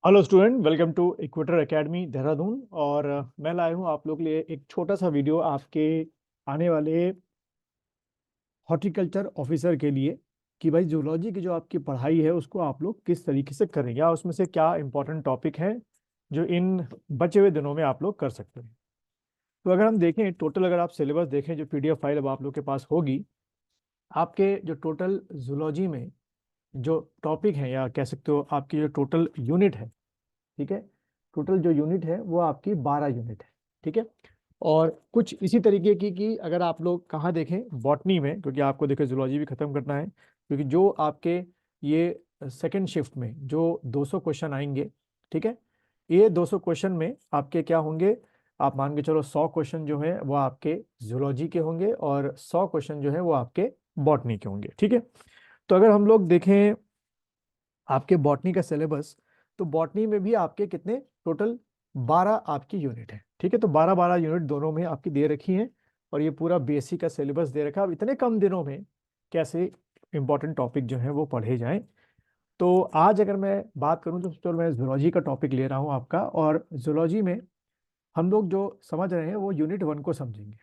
Hello student, welcome to Equator Academy Dehradun. और मैं लाया हूँ आप लोग के लिए एक छोटा सा वीडियो आपके आने वाले हॉर्टिकल्चर ऑफिसर के लिए कि भाई जूलॉजी की जो आपकी पढ़ाई है उसको आप लोग किस तरीके से करेंगे या उसमें से क्या इंपॉर्टेंट टॉपिक है जो इन बचे हुए दिनों में आप लोग कर सकते हैं। तो अगर हम देखें टोटल, अगर आप सिलेबस देखें जो पीडीएफ फाइल अब आप लोग के पास होगी, आपके जो टोटल जूलॉजी में जो टॉपिक है या कह सकते हो आपकी जो टोटल यूनिट है, ठीक है, टोटल जो यूनिट है वो आपकी 12 यूनिट है। ठीक है। और कुछ इसी तरीके की कि अगर आप लोग कहाँ देखें बॉटनी में, क्योंकि आपको देखें जूलॉजी भी खत्म करना है, क्योंकि जो आपके ये सेकंड शिफ्ट में जो 200 क्वेश्चन आएंगे, ठीक है, ये 200 क्वेश्चन में आपके क्या होंगे, आप मान के चलो 100 क्वेश्चन जो है वो आपके जूलॉजी के होंगे और 100 क्वेश्चन जो है वो आपके बॉटनी के होंगे। ठीक है। तो अगर हम लोग देखें आपके बॉटनी का सिलेबस, तो बॉटनी में भी आपके कितने टोटल 12 आपकी यूनिट है। ठीक है। तो 12 यूनिट दोनों में आपकी दे रखी हैं और ये पूरा बेसिक का सिलेबस दे रखा है। अब इतने कम दिनों में कैसे इंपॉर्टेंट टॉपिक जो है वो पढ़े जाएं। तो आज अगर मैं बात करूं तो चलो मैं जूलॉजी का टॉपिक ले रहा हूं आपका, और जूलॉजी में हम लोग जो समझ रहे हैं वो यूनिट 1 को समझेंगे।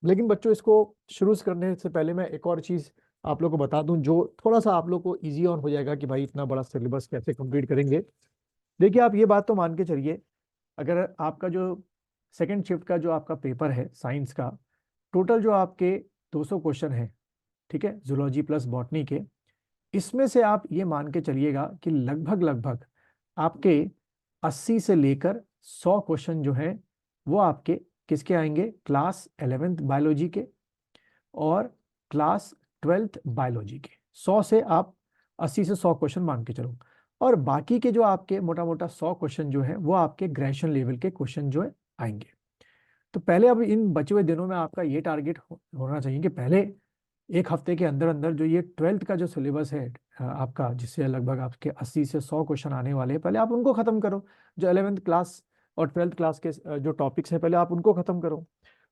लेकिन बच्चों, इसको शुरू करने से पहले मैं एक और चीज़ आप लोग को बता दूं जो थोड़ा सा आप लोग को इजी ऑन हो जाएगा कि भाई इतना बड़ा सिलेबस कैसे कंप्लीट करेंगे। देखिए, आप ये बात तो मान के चलिए, अगर आपका जो सेकंड शिफ्ट का जो आपका पेपर है साइंस का, टोटल जो आपके 200 क्वेश्चन है, ठीक है, जूलॉजी प्लस बॉटनी के, इसमें से आप ये मान के चलिएगा कि लगभग लगभग आपके 80 से लेकर 100 क्वेश्चन जो है वो आपके किसके आएंगे, क्लास 11th बायोलॉजी के और क्लास 12th बायोलॉजी के। 100 से आप 80 से 100 क्वेश्चन मान के चलो। और बाकी के जो आपके मोटा मोटा 100 क्वेश्चन जो है वो आपके ग्रेजुएशन लेवल के क्वेश्चन जो है आएंगे। तो पहले अब इन बचे हुए दिनों में आपका ये टारगेट होना चाहिए कि पहले एक हफ्ते के अंदर अंदर जो ये 12th का जो सिलेबस है आपका, जिससे लगभग आपके 80 से 100 क्वेश्चन आने वाले हैं, पहले आप उनको खत्म करो। जो 11th क्लास और 12th क्लास के जो टॉपिक्स हैं पहले आप उनको खत्म करो।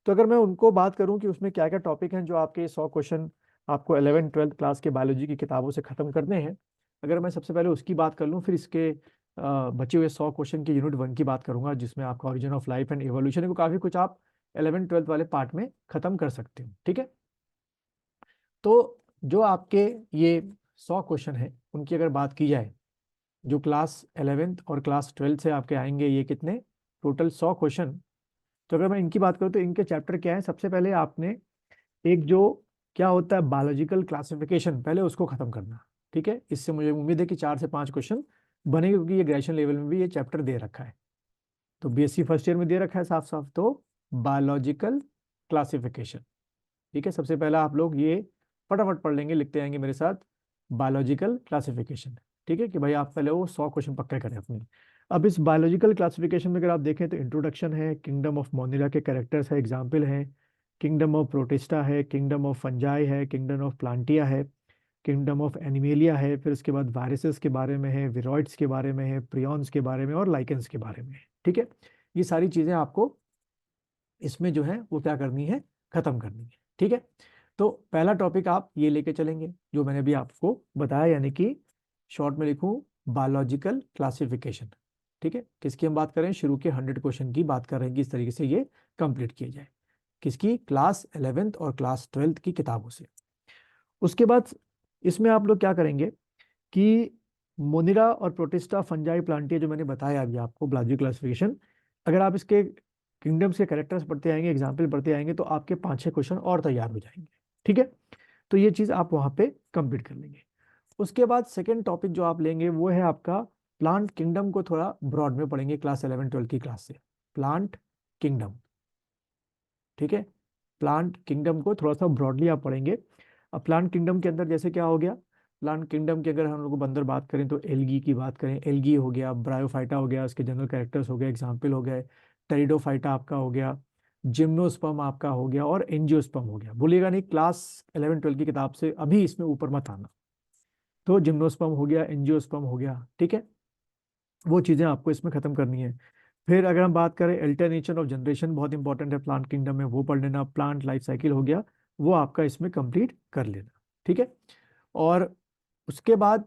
तो अगर मैं उनको बात करूं कि उसमें क्या क्या टॉपिक हैं जो आपके 100 क्वेश्चन आपको 11th 12th क्लास के बायोलॉजी की किताबों से खत्म करने हैं, अगर मैं सबसे पहले उसकी बात कर लूं, फिर इसके बचे हुए 100 क्वेश्चन के यूनिट 1 की बात करूंगा जिसमें आपका origin of life and evolution है, वो काफी कुछ आप 11th 12th वाले पार्ट में खत्म कर सकते हो। ठीक है। तो जो आपके ये 100 क्वेश्चन है उनकी अगर बात की जाए, जो क्लास 11th और क्लास 12th से आपके आएंगे, ये कितने टोटल 100 क्वेश्चन। तो अगर मैं इनकी बात करूँ तो इनके चैप्टर क्या है, सबसे पहले आपने एक जो क्या होता है बायोलॉजिकल क्लासिफिकेशन, पहले उसको खत्म करना। ठीक है। इससे मुझे उम्मीद है कि 4 से 5 क्वेश्चन बनेंगे, क्योंकि ये ग्रेजुएशन लेवल में भी ये चैप्टर दे रखा है। तो बीएससी फर्स्ट ईयर में दे रखा है साफ साफ, तो बायोलॉजिकल क्लासिफिकेशन। ठीक है। सबसे पहला आप लोग ये फटाफट पढ़ लेंगे, लिखते आएंगे मेरे साथ, बायोलॉजिकल क्लासिफिकेशन। ठीक है, कि भाई आप पहले वो 100 क्वेश्चन पक्के करें अपने। अब इस बायोलॉजिकल क्लासिफिकेशन में अगर आप देखें तो इंट्रोडक्शन है, किंगडम ऑफ मोनिला के कैरेक्टर्स है, एग्जाम्पल है, किंगडम ऑफ प्रोटिस्टा है, किंगडम ऑफ फंजाई है, किंगडम ऑफ प्लांटिया है, किंगडम ऑफ एनिमेलिया है, फिर उसके बाद वायरसेस के बारे में है, विरॉइड्स के बारे में है, प्रियॉन्स के बारे में और लाइकेंस के बारे में है। ठीक है। ये सारी चीजें आपको इसमें जो है वो क्या करनी है, खत्म करनी है। ठीक है। तो पहला टॉपिक आप ये लेके चलेंगे जो मैंने भी आपको बताया, यानी कि शॉर्ट में लिखूं बायोलॉजिकल क्लासिफिकेशन। ठीक है। किसकी हम बात करें, शुरू के 100 क्वेश्चन की बात कर रहे हैं कि इस तरीके से ये कंप्लीट किया जाए, किसकी, क्लास 11th और क्लास 12th की किताबों से। उसके बाद इसमें आप लोग क्या करेंगे कि मोनिरा और प्रोटिस्टा फंजाई प्लांटिया जो मैंने बताया अभी आपको बायोलॉजी क्लासिफिकेशन, अगर आप इसके किंगडम्स के कैरेक्टर्स पढ़ते आएंगे, एग्जाम्पल पढ़ते आएंगे, तो आपके 5-6 क्वेश्चन और तैयार हो जाएंगे। ठीक है। तो ये चीज़ आप वहाँ पे कंप्लीट कर लेंगे। उसके बाद सेकेंड टॉपिक जो आप लेंगे वो है आपका प्लांट किंगडम को थोड़ा ब्रॉड में पढ़ेंगे क्लास 11 12 की क्लास से, प्लांट किंगडम। ठीक है। प्लांट किंगडम को थोड़ा सा ब्रॉडली आप पढ़ेंगे। अब प्लांट किंगडम के अंदर जैसे क्या हो गया, प्लांट किंगडम की अगर हम लोग अंदर बात करें तो एल्गी की बात करें, एल्गी हो गया, ब्रायोफाइटा हो गया, उसके जनरल कैरेक्टर्स हो गए, एग्जाम्पल हो गए, टेरिडोफाइटा आपका हो गया, जिम्नोस्पर्म आपका हो गया और एंजियोस्पर्म हो गया। भूलिएगा नहीं, क्लास 11 12 की किताब से अभी इसमें ऊपर मत आना। तो जिम्नोस्पर्म हो गया, एंजियोस्पर्म हो गया। ठीक है। वो चीज़ें आपको इसमें खत्म करनी है। फिर अगर हम बात करें अल्टरनेशन ऑफ जनरेशन, बहुत इंपॉर्टेंट है प्लांट किंगडम में, वो पढ़ लेना। प्लांट लाइफ साइकिल हो गया, वो आपका इसमें कंप्लीट कर लेना। ठीक है। और उसके बाद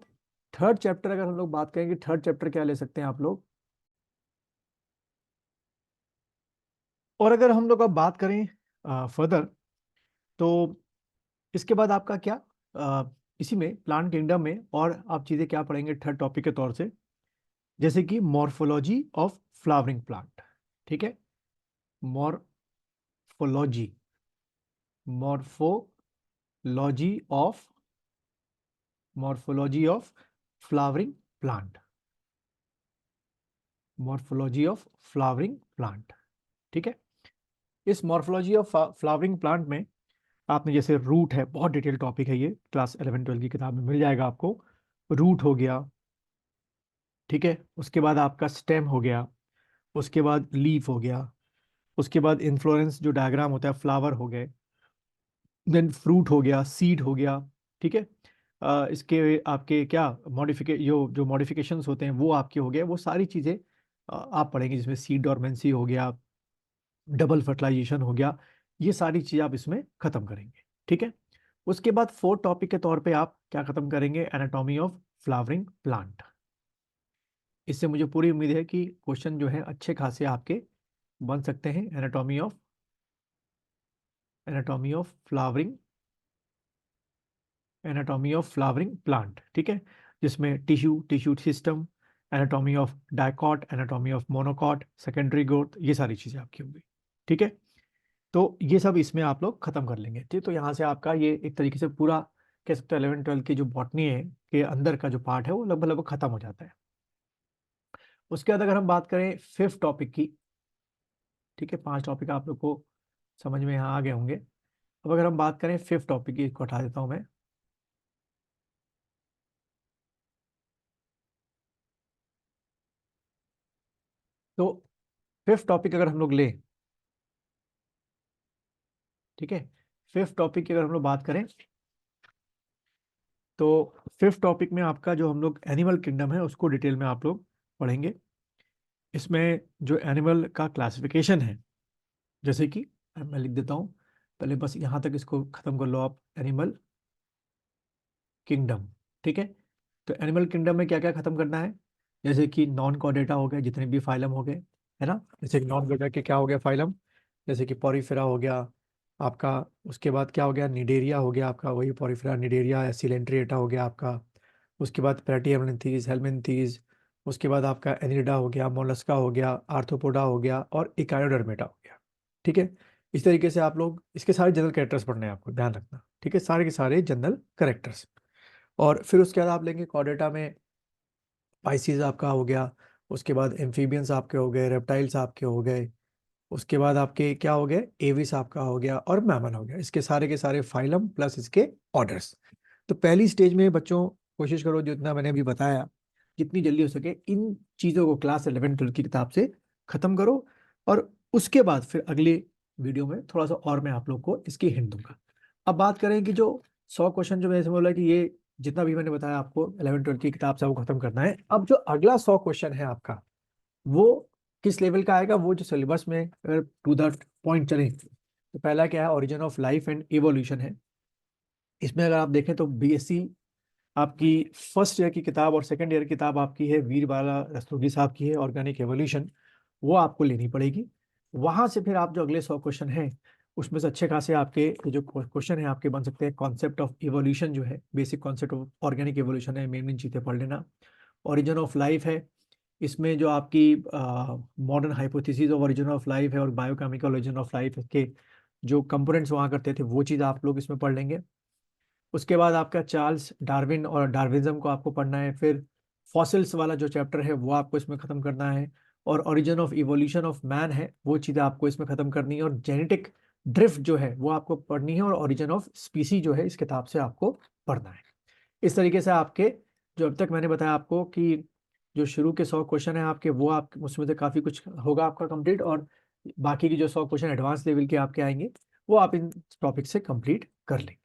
थर्ड चैप्टर अगर हम लोग बात करेंगे, थर्ड चैप्टर क्या ले सकते हैं आप लोग। और अगर हम लोग अब बात करें फर्दर, तो इसके बाद आपका क्या, इसी में प्लांट किंगडम में और आप चीजें क्या पढ़ेंगे थर्ड टॉपिक के तौर से, जैसे कि मॉर्फोलॉजी ऑफ फ्लावरिंग प्लांट। ठीक है, morphology, morphology of, morphology of flowering plant, morphology of flowering plant. ठीक है, इस मॉर्फोलॉजी ऑफ फ्लावरिंग प्लांट में आपने जैसे रूट है, बहुत डिटेल टॉपिक है ये, क्लास 11-12 की किताब में मिल जाएगा आपको। रूट हो गया, ठीक है, उसके बाद आपका स्टेम हो गया, उसके बाद लीफ हो गया, उसके बाद इन्फ्लोरेंस जो डायग्राम होता है, फ्लावर हो गए, देन फ्रूट हो गया, सीड हो गया। ठीक है, इसके आपके क्या मॉडिफिके जो मॉडिफिकेशंस होते हैं वो आपके हो गए, वो सारी चीज़ें आप पढ़ेंगे, जिसमें सीड डोरमेंसी हो गया, डबल फर्टिलाइजेशन हो गया, ये सारी चीज़ आप इसमें खत्म करेंगे। ठीक है, उसके बाद फोर्थ टॉपिक के तौर पे आप क्या खत्म करेंगे, एनाटॉमी ऑफ फ्लावरिंग प्लांट। इससे मुझे पूरी उम्मीद है कि क्वेश्चन जो है अच्छे खासे आपके बन सकते हैं। Anatomy of flowering, anatomy of flowering plant. ठीक है, जिसमें tissue system, anatomy of dicot, anatomy of monocot, secondary growth, ये सारी चीज़ें आपकी होंगी। ठीक है, तो ये सब इसमें आप लोग खत्म कर लेंगे। ठीक, तो यहाँ से आपका ये एक तरीके से पूरा कह सकते हैं 11-12 की जो बॉटनी है के अंदर का जो पार्ट है वो लगभग लगभग खत्म हो जाता है। उसके बाद अगर हम बात करें फिफ्थ टॉपिक की, ठीक है, 5 टॉपिक आप लोग को समझ में यहाँ आ गए होंगे। अब अगर हम बात करें फिफ्थ टॉपिक की, इसको हटा देता हूँ मैं। तो फिफ्थ टॉपिक अगर हम लोग लें, ठीक है, फिफ्थ टॉपिक की अगर हम लोग बात करें, तो फिफ्थ टॉपिक में आपका जो हम लोग एनिमल किंगडम है उसको डिटेल में आप लोग पढ़ेंगे। इसमें जो एनिमल का क्लासिफिकेशन है, जैसे कि मैं लिख देता हूँ, पहले बस यहाँ तक इसको खत्म कर लो आप, एनिमल किंगडम। ठीक है, तो एनिमल किंगडम में क्या क्या खत्म करना है, जैसे कि नॉन कॉर्डेटा हो गए, जितने भी फाइलम हो गए, है ना, जैसे कि नॉन कॉर्डेटा के क्या हो गया फाइलम, जैसे कि पॉरीफेरा हो गया आपका, उसके बाद क्या हो गया, निडेरिया हो गया आपका, वही पॉरीफेरा निडेरिया, सिलेंट्रिएटा हो गया आपका, उसके बाद प्लेटिहेल्मिन्थीज, हेलमिन्थीज, उसके बाद आपका एनिलिडा हो गया, मोलस्का हो गया, आर्थ्रोपोडा हो गया और इकायोडर्मेटा हो गया। ठीक है, इस तरीके से आप लोग इसके सारे जनरल कैरेक्टर्स पढ़ने हैं आपको, ध्यान रखना। ठीक है, सारे के सारे जनरल कैरेक्टर्स। और फिर उसके बाद आप लेंगे कॉर्डेटा में पाइसिस आपका हो गया, उसके बाद एम्फीबियंस आपके हो गए, रेप्टाइल्स आपके हो गए, उसके बाद आपके क्या हो गए, एविस आपका हो गया और मैमल हो गया। इसके सारे के सारे फाइलम प्लस इसके ऑर्डर्स। तो पहली स्टेज में बच्चों कोशिश करो जितना मैंने अभी बताया, जितनी जल्दी हो सके इन चीज़ों को क्लास 11-12 की किताब से खत्म करो। और उसके बाद फिर अगले वीडियो में थोड़ा सा और मैं आप लोग को इसकी हिंट दूंगा। अब बात करें कि जो 100 क्वेश्चन जो मैंने बोला कि ये जितना भी मैंने बताया आपको 11-12 की किताब से वो खत्म करना है। अब जो अगला 100 क्वेश्चन है आपका, वो किस लेवल का आएगा, वो जो सिलेबस में अगर टू द पॉइंट चले, तो पहला क्या है, origin of life and evolution है। इसमें अगर आप देखें तो बीएससी आपकी फर्स्ट ईयर की किताब और सेकंड ईयर की किताब आपकी है, वीर बाला रस्तोगी साहब की है, ऑर्गेनिक एवोल्यूशन, वो आपको लेनी पड़ेगी। वहां से फिर आप जो अगले 100 क्वेश्चन हैं उसमें से अच्छे खासे आपके ये जो क्वेश्चन है आपके बन सकते हैं। कॉन्सेप्ट ऑफ इवोल्यूशन जो है, basic concept of organic evolution है, मेन मेन चीज़ें पढ़ लेना। ओरिजिन ऑफ लाइफ है, इसमें जो आपकी modern hypothesis of origin of life है और बायोकेमिकल ओरिजिन ऑफ लाइफ के जो कंपोनेंट्स वहाँ करते थे वो चीज़ आप लोग इसमें पढ़ लेंगे। उसके बाद आपका चार्ल्स डार्विन और डार्विज्म को आपको पढ़ना है। फिर फॉसिल्स वाला जो चैप्टर है वो आपको इसमें ख़त्म करना है। और origin of evolution of man है, वो चीज़ें आपको इसमें ख़त्म करनी है। और जेनेटिक ड्रिफ्ट जो है वो आपको पढ़नी है। और ओरिजिन ऑफ स्पीसी जो है इस किताब से आपको पढ़ना है। इस तरीके से आपके जो अब तक मैंने बताया आपको कि जो शुरू के 100 क्वेश्चन है आपके, वो आप उसमें से काफ़ी कुछ होगा आपका कंप्लीट। और बाकी की जो 100 क्वेश्चन एडवांस लेवल के आपके आएंगे वो आप इन टॉपिक से कंप्लीट कर लेंगे।